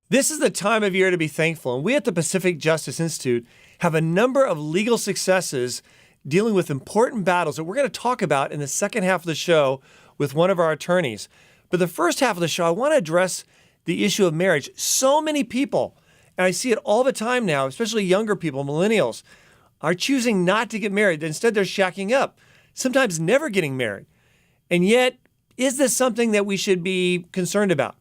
This is the time of year to be thankful, and we at the Pacific Justice Institute have a number of legal successes dealing with important battles that we're going to talk about in the second half of the show with one of our attorneys. But the first half of the show, I want to address the issue of marriage. So many people, and I see it all the time now, especially younger people, millennials, are choosing not to get married. Instead, they're shacking up, sometimes never getting married. And yet, is this something that we should be concerned about?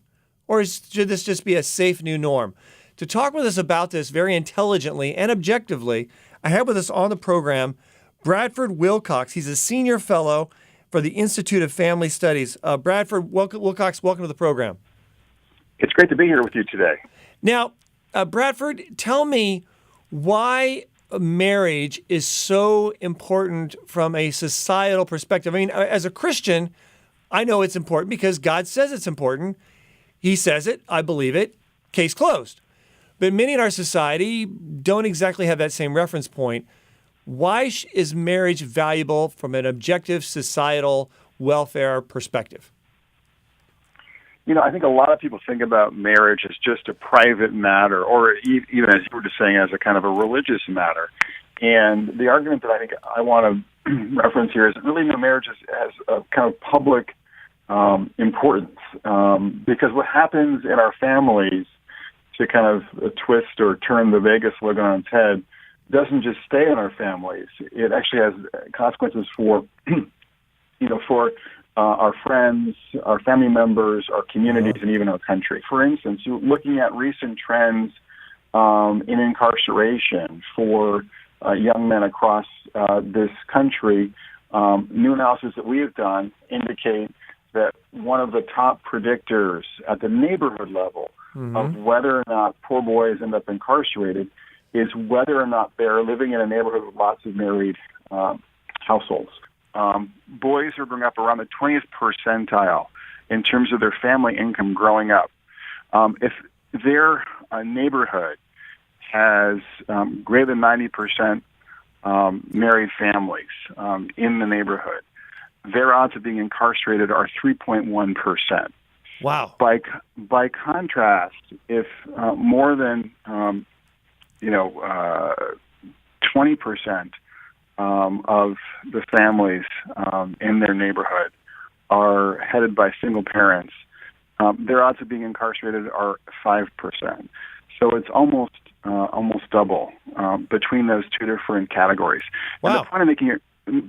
Or should this just be a safe new norm? To talk with us about this very intelligently and objectively, I have with us on the program Bradford Wilcox. He's a senior fellow for the Institute of Family Studies. Bradford Wilcox, welcome to the program. It's great to be here with you today. Now, Bradford, tell me why marriage is so important from a societal perspective. I mean, as a Christian, I know it's important because God says it's important. He says it, I believe it, case closed. But many in our society don't exactly have that same reference point. Why is marriage valuable from an objective societal welfare perspective? You know, I think a lot of people think about marriage as just a private matter, or even as you were just saying, as a kind of a religious matter. And the argument that I think I want to reference here is that really marriage has a kind of public importance, because what happens in our families, to kind of twist or turn the Vegas logo on its head, doesn't just stay in our families. It actually has consequences for, for our friends, our family members, our communities, and even our country. For instance, looking at recent trends in incarceration for young men across this country, new analysis that we have done indicate that one of the top predictors at the neighborhood level of whether or not poor boys end up incarcerated is whether or not they're living in a neighborhood with lots of married households. Boys are growing up around the 20th percentile in terms of their family income growing up. If their neighborhood has greater than 90% married families in the neighborhood, their odds of being incarcerated are 3.1%. Wow. By contrast, if more than 20% of the families in their neighborhood are headed by single parents, their odds of being incarcerated are 5%. So it's almost double between those two different categories. Wow. And the point I'm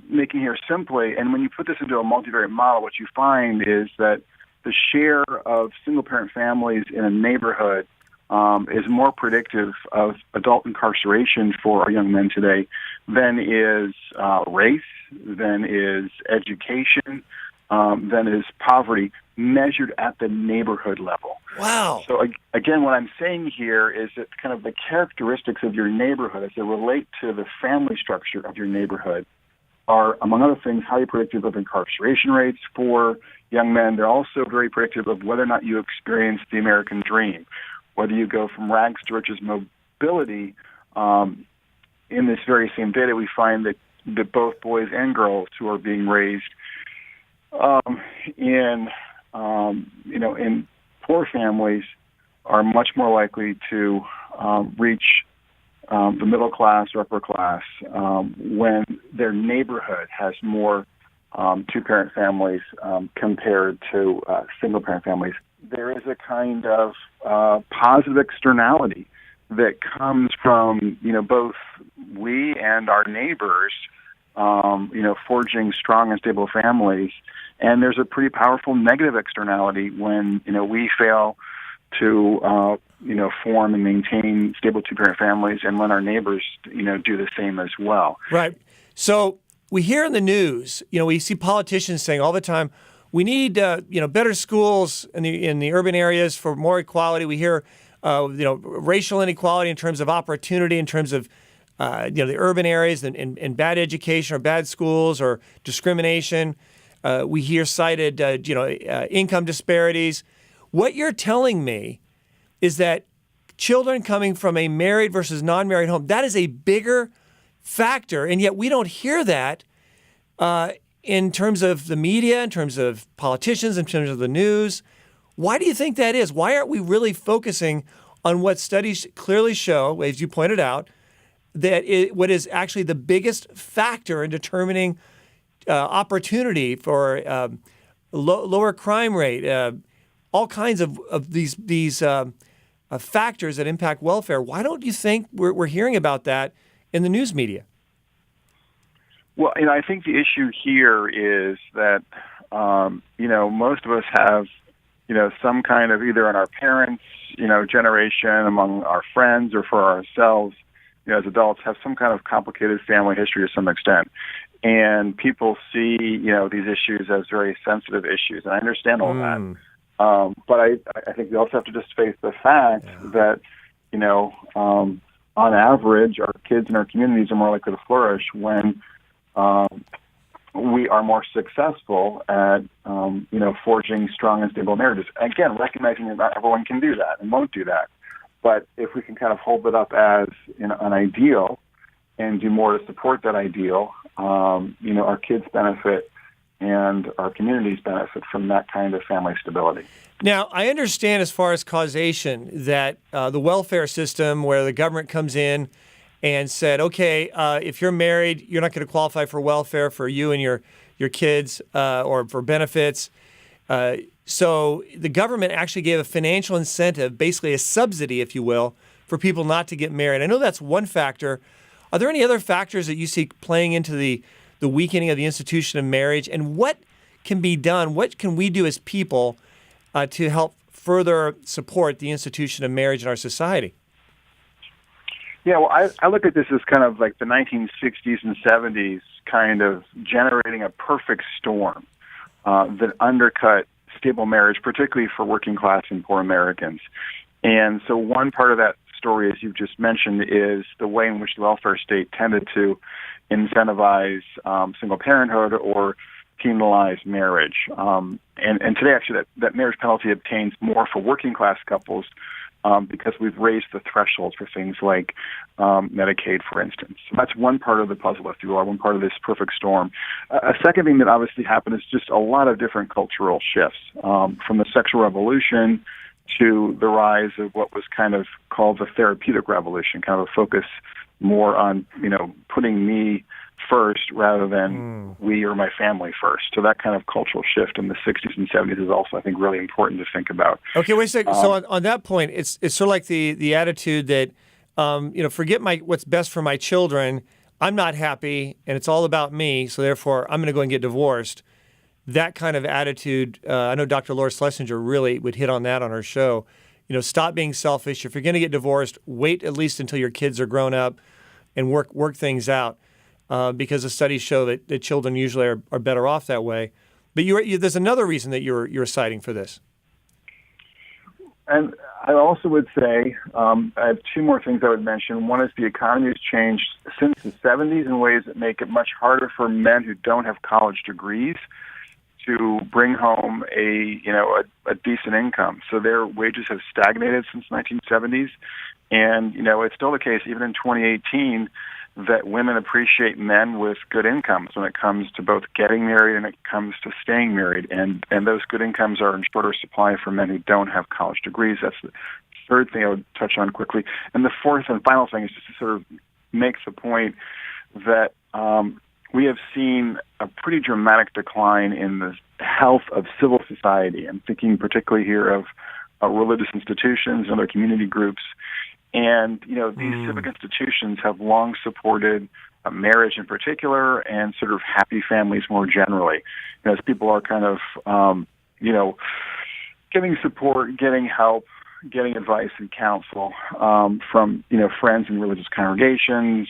making here simply, and when you put this into a multivariate model, what you find is that the share of single-parent families in a neighborhood is more predictive of adult incarceration for our young men today than is race, than is education, than is poverty, measured at the neighborhood level. Wow. So again, what I'm saying here is that kind of the characteristics of your neighborhood as they relate to the family structure of your neighborhood are, among other things, highly predictive of incarceration rates for young men. They're also very predictive of whether or not you experience the American dream, whether you go from rags to riches mobility. In this very same data, we find that both boys and girls who are being raised in poor families are much more likely to reach the middle class or upper class when their neighborhood has more two-parent families compared to single-parent families. There is a kind of positive externality that comes from, both we and our neighbors, forging strong and stable families. And there's a pretty powerful negative externality when, we fail to, form and maintain stable two-parent families, and when our neighbors, do the same as well. Right. So we hear in the news, we see politicians saying all the time, we need, better schools in the urban areas for more equality. We hear, racial inequality in terms of opportunity, in terms of, the urban areas and bad education or bad schools or discrimination. We hear cited, income disparities. What you're telling me is that children coming from a married versus non-married home, that is a bigger factor, and yet we don't hear that in terms of the media, in terms of politicians, in terms of the news. Why do you think that is? Why aren't we really focusing on what studies clearly show, as you pointed out, that what is actually the biggest factor in determining opportunity for lower crime rate, all kinds of these factors that impact welfare. Why don't you think we're hearing about that in the news media? Well, I think the issue here is that, most of us have, some kind of, either in our parents, generation, among our friends, or for ourselves, as adults, have some kind of complicated family history to some extent. And people see, these issues as very sensitive issues. And I understand all that. But I think we also have to just face the fact that, on average, our kids in our communities are more likely to flourish when we are more successful at, forging strong and stable marriages. Again, recognizing that not everyone can do that and won't do that. But if we can kind of hold it up as an ideal and do more to support that ideal, our kids benefit and our communities benefit from that kind of family stability. Now, I understand as far as causation that the welfare system where the government comes in and said, okay, if you're married, you're not going to qualify for welfare for you and your kids or for benefits. So the government actually gave a financial incentive, basically a subsidy, if you will, for people not to get married. I know that's one factor. Are there any other factors that you see playing into the weakening of the institution of marriage? And what can be done? What can we do as people to help further support the institution of marriage in our society? Yeah, well, I look at this as kind of like the 1960s and 70s kind of generating a perfect storm that undercut stable marriage, particularly for working class and poor Americans. And so one part of that story, as you've just mentioned, is the way in which the welfare state tended to incentivize single parenthood or penalize marriage. And today, actually, that marriage penalty obtains more for working class couples because we've raised the thresholds for things like Medicaid, for instance. So that's one part of the puzzle, if you will, one part of this perfect storm. A second thing that obviously happened is just a lot of different cultural shifts, from the sexual revolution to the rise of what was kind of called the therapeutic revolution, kind of a focus more on, putting me first rather than we or my family first. So that kind of cultural shift in the 60s and 70s is also, I think, really important to think about. Okay, wait a second. So on that point, it's sort of like the attitude that, forget what's best for my children. I'm not happy, and it's all about me, so therefore I'm going to go and get divorced. That kind of attitude, I know Dr. Laura Schlesinger really would hit on that on her show. Stop being selfish. If you're going to get divorced, wait at least until your kids are grown up and work things out. Because the studies show that children usually are better off that way. But there's another reason that you're citing for this. And I also would say, I have two more things I would mention. One is the economy has changed since the 70s in ways that make it much harder for men who don't have college degrees to bring home a decent income. So their wages have stagnated since the 1970s. And, it's still the case, even in 2018, that women appreciate men with good incomes when it comes to both getting married and it comes to staying married. And those good incomes are in shorter supply for men who don't have college degrees. That's the third thing I would touch on quickly. And the fourth and final thing is just to sort of make the point that we have seen a pretty dramatic decline in the health of civil society. I'm thinking particularly here of religious institutions and other community groups. And, these civic institutions have long supported marriage in particular and sort of happy families more generally. As people are kind of, getting support, getting help, getting advice and counsel from, friends in religious congregations,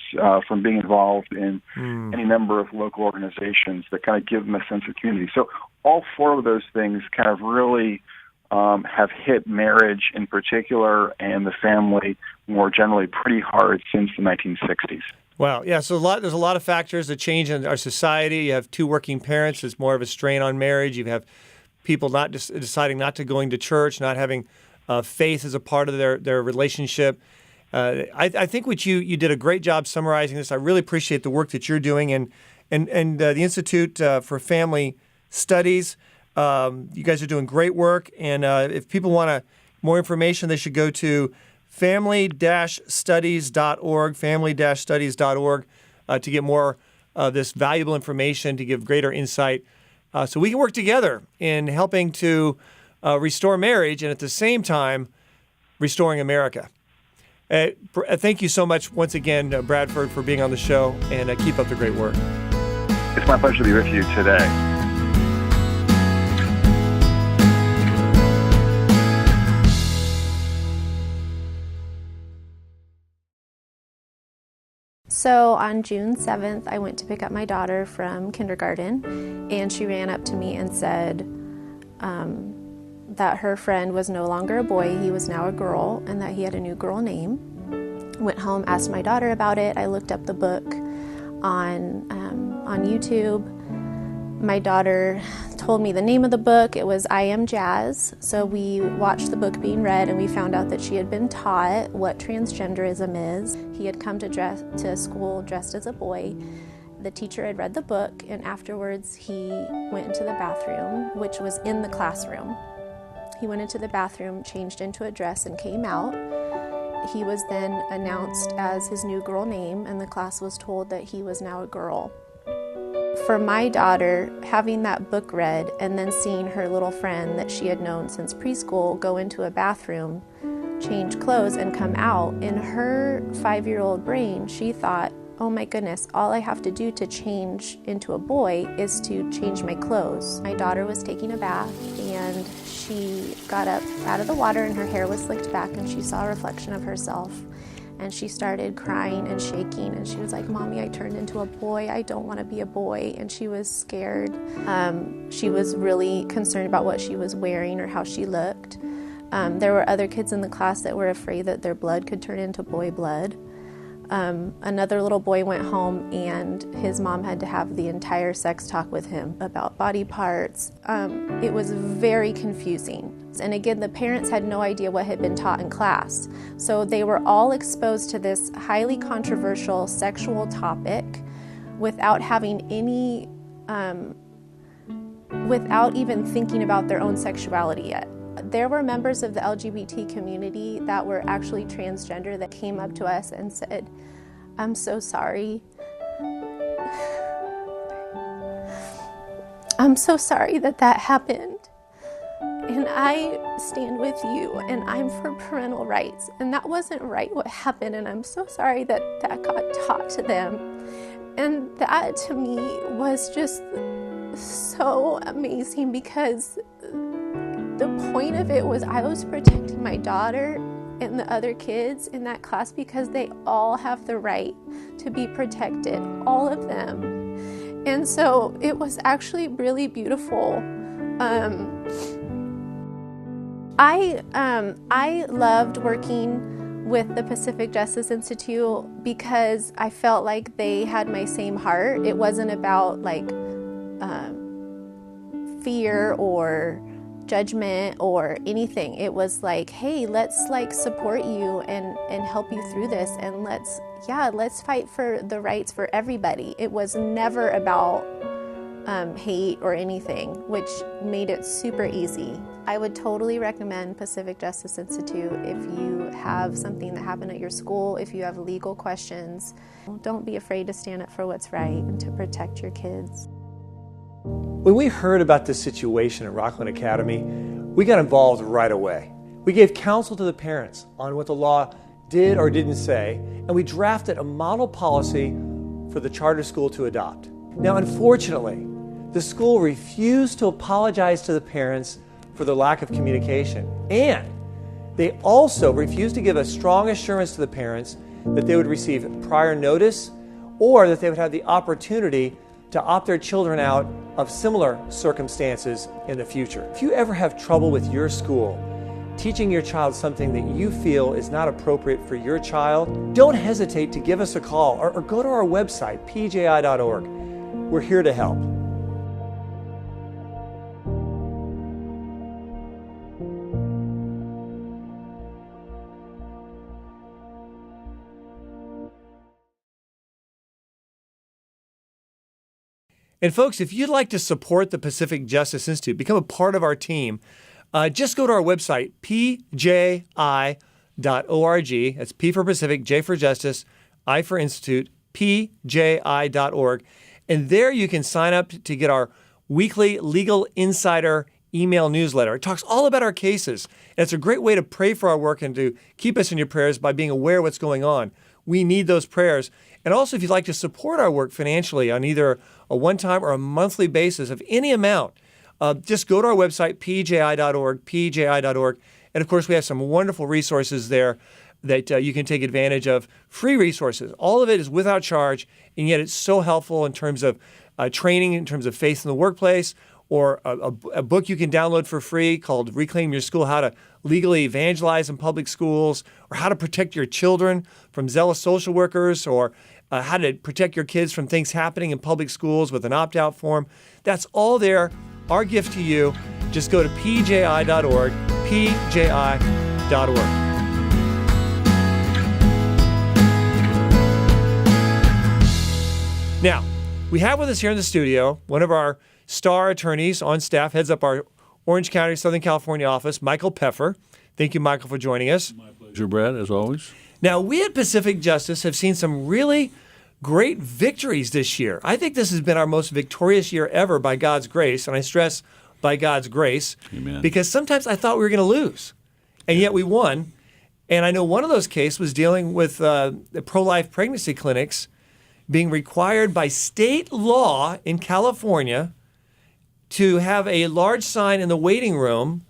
from being involved in any number of local organizations that kind of give them a sense of community. So all four of those things kind of really have hit marriage in particular and the family more generally pretty hard since the 1960s. Wow. Yeah. So there's a lot of factors that change in our society. You have two working parents. There's more of a strain on marriage. You have people not deciding not to going to church, not having faith as a part of their relationship. I think you did a great job summarizing this. I really appreciate the work that you're doing and the Institute for Family Studies. You guys are doing great work, and if people want more information, they should go to family-studies.org, family-studies.org, to get more of this valuable information, to give greater insight, so we can work together in helping to restore marriage and at the same time restoring America. Thank you so much once again, Bradford, for being on the show, and keep up the great work. It's my pleasure to be with you today. So on June 7th, I went to pick up my daughter from kindergarten, and she ran up to me and said that her friend was no longer a boy, he was now a girl, and that he had a new girl name. Went home, asked my daughter about it. I looked up the book on YouTube. My daughter told me the name of the book. It was I Am Jazz. So we watched the book being read, and we found out that she had been taught what transgenderism is. He had come to school dressed as a boy. The teacher had read the book, and afterwards he went into the bathroom, which was in the classroom. He went into the bathroom, changed into a dress, and came out. He was then announced as his new girl name, and the class was told that he was now a girl. For my daughter, having that book read and then seeing her little friend that she had known since preschool go into a bathroom, change clothes, and come out, in her 5-year-old brain, she thought, oh my goodness, all I have to do to change into a boy is to change my clothes. My daughter was taking a bath, and she got up out of the water, and her hair was slicked back, and she saw a reflection of herself. And she started crying and shaking, and she was like, Mommy, I turned into a boy. I don't want to be a boy. And she was scared. She was really concerned about what she was wearing or how she looked. There were other kids in the class that were afraid that their blood could turn into boy blood. Another little boy went home, and his mom had to have the entire sex talk with him about body parts. It was very confusing. And again, the parents had no idea what had been taught in class. So they were all exposed to this highly controversial sexual topic without having any, without even thinking about their own sexuality yet. There were members of the LGBT community that were actually transgender that came up to us and said, I'm so sorry. I'm so sorry that happened. And I stand with you, and I'm for parental rights. And that wasn't right what happened, and I'm so sorry that got taught to them. And that to me was just so amazing, because the point of it was I was protecting my daughter and the other kids in that class, because they all have the right to be protected, all of them. And so it was actually really beautiful. I loved working with the Pacific Justice Institute because I felt like they had my same heart. It wasn't about fear or judgment or anything. It was like, hey, let's support you and help you through this, and let's fight for the rights for everybody. It was never about hate or anything, which made it super easy. I would totally recommend Pacific Justice Institute if you have something that happened at your school, if you have legal questions. Don't be afraid to stand up for what's right and to protect your kids. When we heard about this situation at Rockland Academy, we got involved right away. We gave counsel to the parents on what the law did or didn't say, and we drafted a model policy for the charter school to adopt. Now, unfortunately, the school refused to apologize to the parents for the lack of communication, and they also refused to give a strong assurance to the parents that they would receive prior notice or that they would have the opportunity to opt their children out of similar circumstances in the future. If you ever have trouble with your school teaching your child something that you feel is not appropriate for your child, don't hesitate to give us a call or go to our website, pji.org. We're here to help. And folks, if you'd like to support the Pacific Justice Institute, become a part of our team, just go to our website, pji.org. That's P for Pacific, J for Justice, I for Institute, pji.org. And there you can sign up to get our weekly Legal Insider email newsletter. It talks all about our cases. And it's a great way to pray for our work and to keep us in your prayers by being aware of what's going on. We need those prayers. And also, if you'd like to support our work financially on either a one-time or a monthly basis of any amount, just go to our website, pji.org. And of course, we have some wonderful resources there that you can take advantage of, free resources. All of it is without charge, and yet it's so helpful in terms of training, in terms of faith in the workplace, or a book you can download for free called Reclaim Your School, How to Legally Evangelize in Public Schools, or How to Protect Your Children from Zealous Social Workers, or How to Protect Your Kids from Things Happening in Public Schools with an opt-out form. That's all there. Our gift to you, just go to pji.org, pji.org. Now, we have with us here in the studio one of our star attorneys on staff, heads up our Orange County, Southern California office, Michael Peffer. Thank you, Michael, for joining us. My pleasure, Brad, as always. Now, we at Pacific Justice have seen some really great victories this year. I think this has been our most victorious year ever by God's grace, and I stress by God's grace. Amen. Because sometimes I thought we were going to lose, and yet we won. And I know one of those cases was dealing with the pro-life pregnancy clinics being required by state law in California to have a large sign in the waiting room,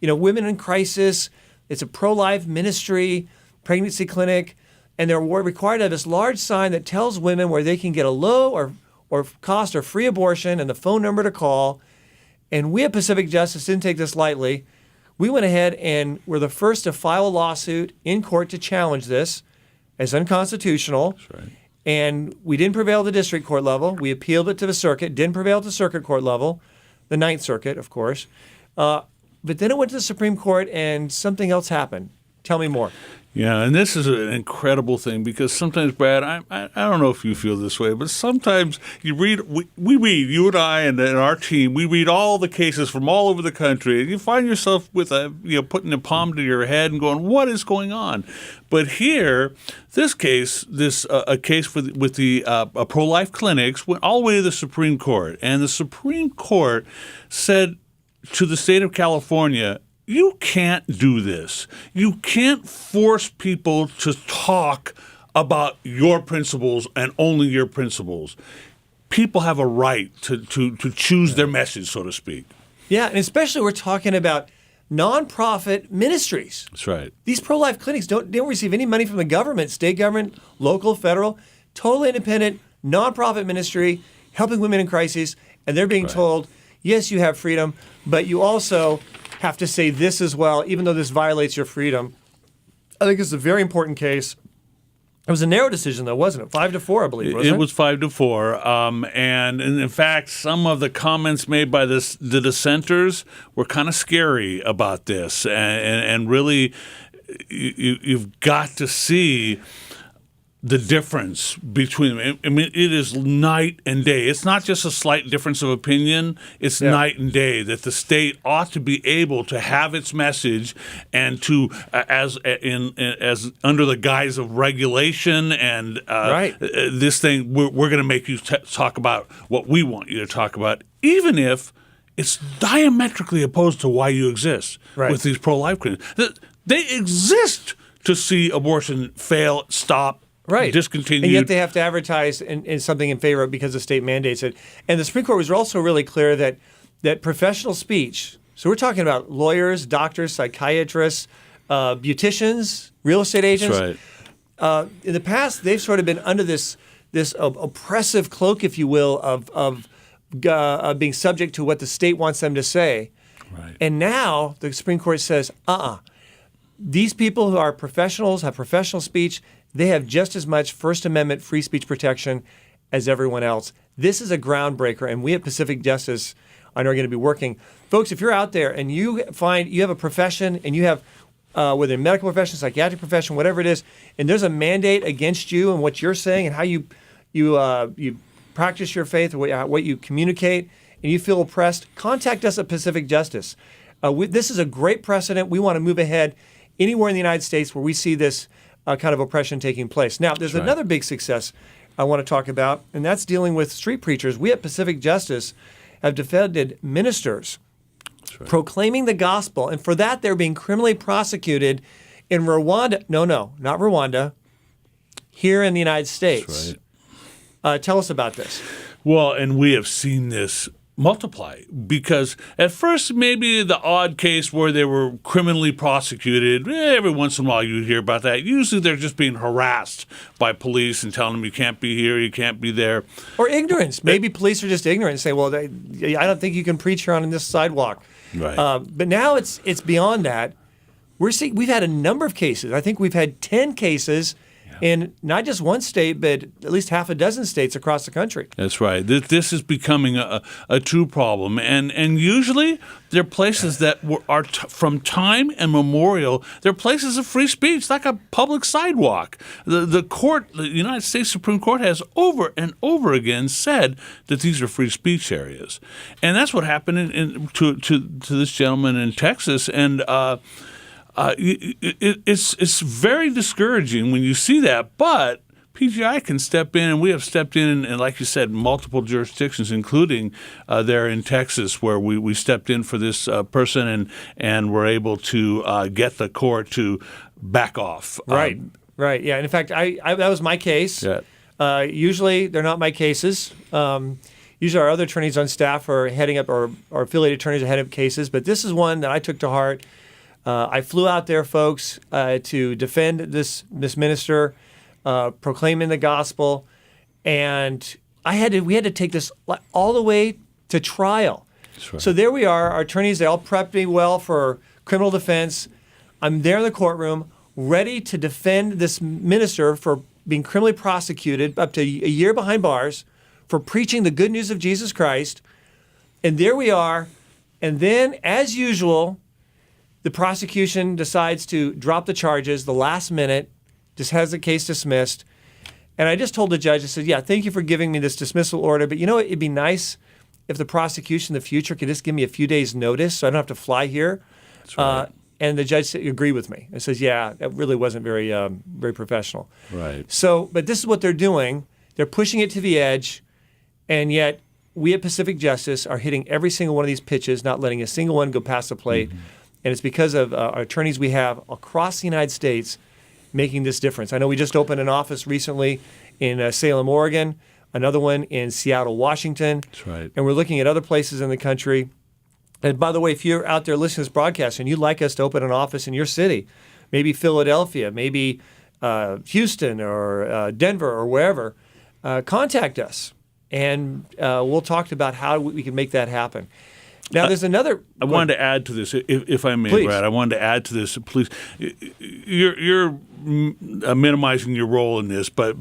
women in crisis. It's a pro-life ministry, pregnancy clinic, and they're required to have this large sign that tells women where they can get a low or cost or free abortion and the phone number to call. And we at Pacific Justice didn't take this lightly. We went ahead and were the first to file a lawsuit in court to challenge this as unconstitutional. That's right. And we didn't prevail at the district court level. We appealed it to the circuit, didn't prevail at the circuit court level, the Ninth Circuit, of course. But then it went to the Supreme Court and something else happened. Tell me more. Yeah, and this is an incredible thing because sometimes, Brad, I don't know if you feel this way, but sometimes we read, you and I and our team, we read all the cases from all over the country, and you find yourself with putting a palm to your head and going, what is going on? But here, this case, a case with the pro-life clinics went all the way to the Supreme Court, and the Supreme Court said to the state of California, you can't do this. You can't force people to talk about your principles and only your principles. People have a right to choose their message, so to speak. Yeah, and especially we're talking about nonprofit ministries. That's right. These pro-life clinics don't receive any money from the government, state government, local, federal, totally independent, nonprofit ministry helping women in crisis, and they're being told, yes, you have freedom, but you also have to say this as well, even though this violates your freedom. I think it's a very important case. It was a narrow decision, though, wasn't it? 5-4, I believe, wasn't it? It was 5-4. And in fact, some of the comments made by the dissenters were kind of scary about this. And really, you've got to see the difference between them. I mean, it is night and day. It's not just a slight difference of opinion. It's night and day that the state ought to be able to have its message and to, as under the guise of regulation and this thing, we're going to make you talk about what we want you to talk about, even if it's diametrically opposed to why you exist with these pro-life clinics. They exist to see abortion fail, stop, discontinued. And yet they have to advertise in something in favor of because the state mandates it. And the Supreme Court was also really clear that professional speech, so we're talking about lawyers, doctors, psychiatrists, beauticians, real estate agents. That's right. In the past, they've sort of been under this oppressive cloak, if you will, of being subject to what the state wants them to say. Right. And now the Supreme Court says, these people who are professionals, have professional speech, they have just as much First Amendment free speech protection as everyone else. This is a groundbreaker, and we at Pacific Justice I know are going to be working. Folks, if you're out there and you find you have a profession and you have, whether a medical profession, psychiatric profession, whatever it is, and there's a mandate against you and what you're saying and how you practice your faith or what you communicate, and you feel oppressed, contact us at Pacific Justice. This is a great precedent. We want to move ahead anywhere in the United States where we see this kind of oppression taking place. Now, there's another big success I want to talk about, and that's dealing with street preachers. We at Pacific Justice have defended ministers proclaiming the gospel, and for that they're being criminally prosecuted in Rwanda. No, not Rwanda. Here in the United States. That's right. Tell us about this. Well, and we have seen this multiply because at first maybe the odd case where they were criminally prosecuted, every once in a while you hear about that. Usually they're just being harassed by police and telling them you can't be here, you can't be there. Or ignorance. Maybe police are just ignorant and say, well, I don't think you can preach here on this sidewalk. Right. But now it's beyond that. We've had a number of cases. I think we've had 10 cases in not just one state, but at least half a dozen states across the country. That's right. This is becoming a true problem. And usually they're places that are from time immemorial, they're places of free speech, like a public sidewalk. The United States Supreme Court has over and over again said that these are free speech areas. And that's what happened to this gentleman in Texas. And it's very discouraging when you see that, but PGI can step in, and we have stepped in, and like you said, multiple jurisdictions, including there in Texas, where we stepped in for this person and were able to get the court to back off. Right. Yeah. And in fact, that was my case. Yeah. Usually, they're not my cases. Usually, our other attorneys on staff are heading up, or affiliated attorneys are heading up cases, but this is one that I took to heart. I flew out there, folks, to defend this minister, proclaiming the gospel, and we had to take this all the way to trial. That's right. So there we are. Our attorneys, they all prepped me well for criminal defense. I'm there in the courtroom, ready to defend this minister for being criminally prosecuted up to a year behind bars for preaching the good news of Jesus Christ. And there we are. And then, as usual, the prosecution decides to drop the charges the last minute, just has the case dismissed. And I just told the judge, I said, yeah, thank you for giving me this dismissal order, but it'd be nice if the prosecution in the future could just give me a few days' notice so I don't have to fly here. That's right. And the judge agreed with me. It says, yeah, that really wasn't very very professional. Right. So, but this is what they're doing. They're pushing it to the edge, and yet we at Pacific Justice are hitting every single one of these pitches, not letting a single one go past the plate. Mm-hmm. And it's because of our attorneys we have across the United States making this difference. I know we just opened an office recently in Salem, Oregon, another one in Seattle, Washington. That's right. And we're looking at other places in the country. And by the way, if you're out there listening to this broadcast and you'd like us to open an office in your city, maybe Philadelphia, maybe Houston or Denver or wherever, contact us. And we'll talk about how we can make that happen. Now, there's another. I wanted to add to this, if I may, Please. Brad. I wanted to add to this. Please, you're minimizing your role in this, but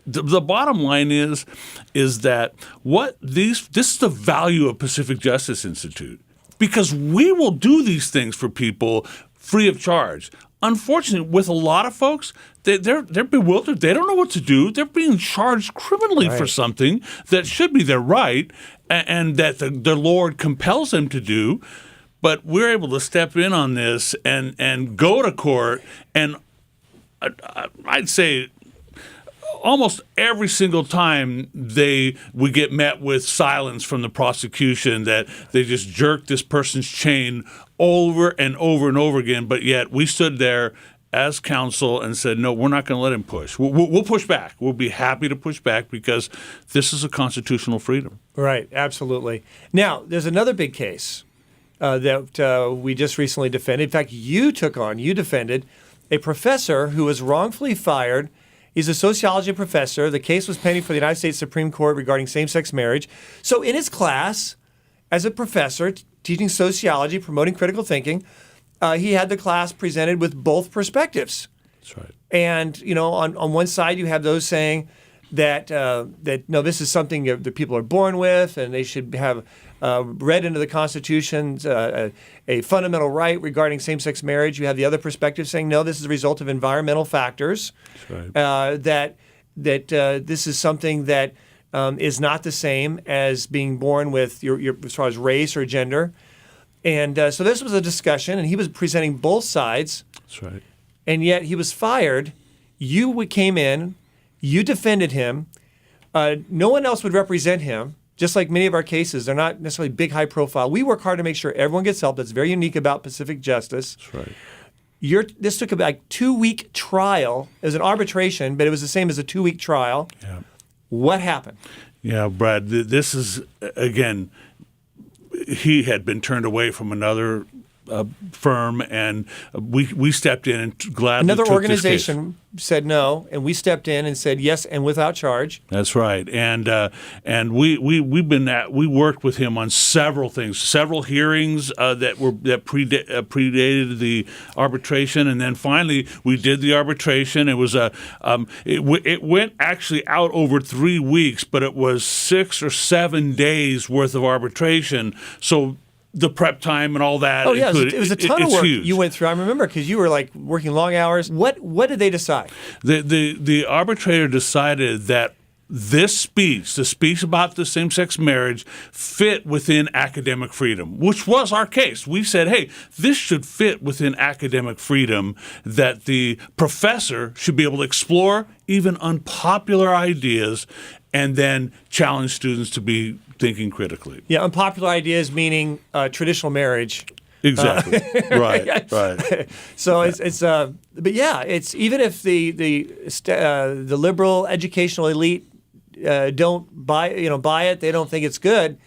the bottom line is that this is the value of Pacific Justice Institute, because we will do these things for people free of charge. Unfortunately, with a lot of folks, they're bewildered. They don't know what to do. They're being charged criminally for something that should be their right and that the Lord compels them to do. But we're able to step in on this and go to court, and I'd say almost every single time we get met with silence from the prosecution, that they just jerk this person's chain over and over and over again. But yet we stood there as counsel and said, no, we're not going to let him push. We'll push back. We'll be happy to push back because this is a constitutional freedom. Right, absolutely. Now, there's another big case that we just recently defended. In fact, you defended a professor who was wrongfully fired. He's a sociology professor. The case was pending for the United States Supreme Court regarding same-sex marriage. So in his class, as a professor teaching sociology, promoting critical thinking, he had the class presented with both perspectives. That's right. And, on one side you have those saying that no, this is something that people are born with and they should have read into the Constitution a fundamental right regarding same-sex marriage. You have the other perspective saying, no, this is a result of environmental factors. That's right. That this is something that is not the same as being born with your as far as race or gender. And so this was a discussion, and he was presenting both sides. That's right. And yet he was fired. You came in, you defended him. No one else would represent him. Just like many of our cases, they're not necessarily big, high profile. We work hard to make sure everyone gets help. That's very unique about Pacific Justice. That's right. This took about a 2-week trial. It was an arbitration, but it was the same as a 2-week trial. Yeah. What happened? Yeah, Brad, this is, again, he had been turned away from another firm, and we stepped in and gladly Another took organization said no, and we stepped in and said yes, and without charge. That's right, and we worked with him on several things, several hearings that predated the arbitration, and then finally we did the arbitration. It was it went actually out over 3 weeks, but it was 6 or 7 days worth of arbitration. So the prep time and all that. Oh, yeah, it was a ton of work huge. you went through. I remember because you were like working long hours. What did they decide? The arbitrator decided that this speech, the speech about the same-sex marriage, fit within academic freedom, which was our case. We said, hey, this should fit within academic freedom, that the professor should be able to explore even unpopular ideas and then challenge students to be thinking critically. Yeah, unpopular ideas meaning traditional marriage. Exactly. Right. So it's but yeah, it's even if the liberal educational elite don't buy it, they don't think it's good.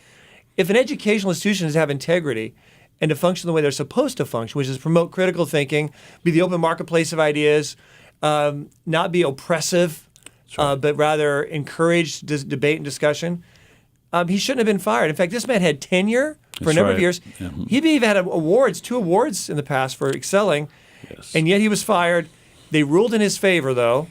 If an educational institution has to have integrity and to function the way they're supposed to function, which is promote critical thinking, be the open marketplace of ideas, not be oppressive, but rather encourage debate and discussion. He shouldn't have been fired. In fact, this man had tenure for a number of years. Yeah. He even had awards, 2 awards in the past for excelling, and yet he was fired. They ruled in his favor, though,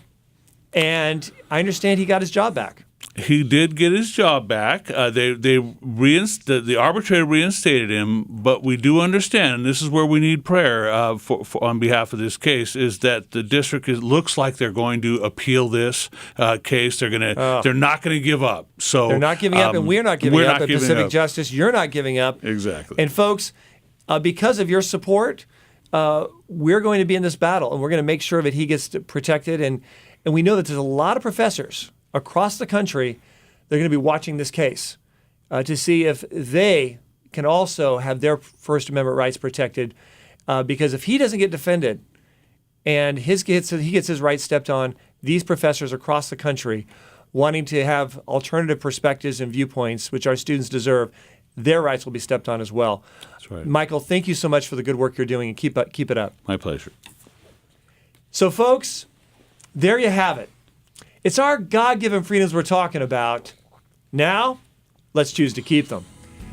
and I understand he got his job back. He did get his job back. The arbitrator reinstated him, but we do understand, and this is where we need prayer for on behalf of this case, is that the district looks like they're going to appeal this case. They're not going to give up. So they're not giving up, and we're not giving up. At Pacific Justice, you're not giving up. Exactly. And folks, because of your support, we're going to be in this battle, and we're going to make sure that he gets protected. And we know that there's a lot of professors across the country, they're going to be watching this case to see if they can also have their First Amendment rights protected. Because if he doesn't get defended and he gets his rights stepped on, these professors across the country wanting to have alternative perspectives and viewpoints, which our students deserve, their rights will be stepped on as well. That's right. Michael, thank you so much for the good work you're doing, and keep it up. My pleasure. So, folks, there you have it. It's our God-given freedoms we're talking about. Now, let's choose to keep them.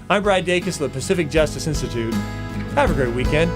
I'm Brad Dacus of the Pacific Justice Institute. Have a great weekend.